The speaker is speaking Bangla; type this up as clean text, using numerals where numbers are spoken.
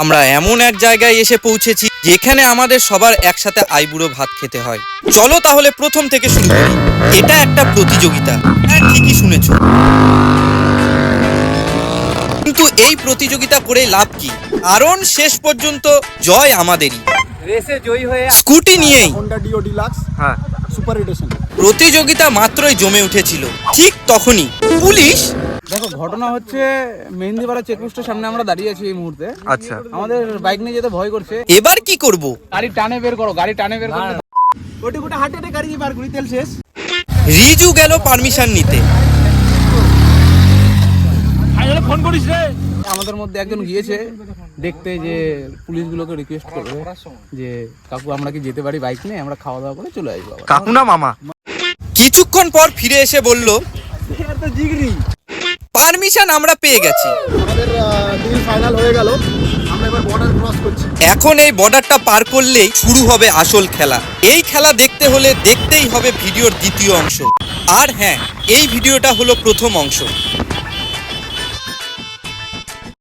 আমরা এমন এক জায়গায় এসে পৌঁছেছি যেখানে আমাদের সবার একসাথে আইবুড়ো ভাত খেতে হয়। চলো তাহলে প্রথম থেকে শুরু করি। এটা একটা প্রতিযোগিতা, হ্যাঁ ঠিকই শুনেছো। কিন্তু এই প্রতিযোগিতা করে লাভ কি? কারণ শেষ পর্যন্ত জয় আমাদেরই। রেসে জয়ী হয়ে স্কুটি নিয়েই Honda Dio deluxe super edition. প্রতিযোগিতা মাত্রই জমে উঠেছিল, ঠিক তখনই পুলিশ। দেখো ঘটনা হচ্ছে মেহেন্দিপাড়া চেকপোস্টের সামনে আমরা দাঁড়িয়ে আছি এই মুহূর্তে। আচ্ছা আমাদের বাইক নিয়ে যেতে ভয় করছে। এবার কি করব? গাড়ি টানে বের করো, গাড়ি টানে বের করো। কোটি কোটি হাঁটে হাঁটে গাড়ি বার করি, তেল শেষ। রিজু গেল পারমিশন নিতে। ফোন করিস রে। আমাদের মধ্যে একজন গিয়েছে দেখতে যে পুলিশগুলোকে রিকোয়েস্ট করবে যে কাকু আমরা কি যেতে পারি বাইক নিয়ে, আমরা খাওয়া দাওয়া করে চলে আসবো। কাকু না মামা? কিছুক্ষণ পর ফিরে এসে বলল পারমিশন আমরা পেয়ে গেছি। আমাদের ডিল ফাইনাল হয়ে গেল, আমরা এবার বর্ডার ক্রস করছি। এখন এই বর্ডারটা পার করলেই শুরু হবে আসল খেলা। এই খেলা দেখতে হলে দেখতেই হবে ভিডিওর দ্বিতীয় অংশ। আর হ্যাঁ, এই ভিডিওটা হলো প্রথম অংশ।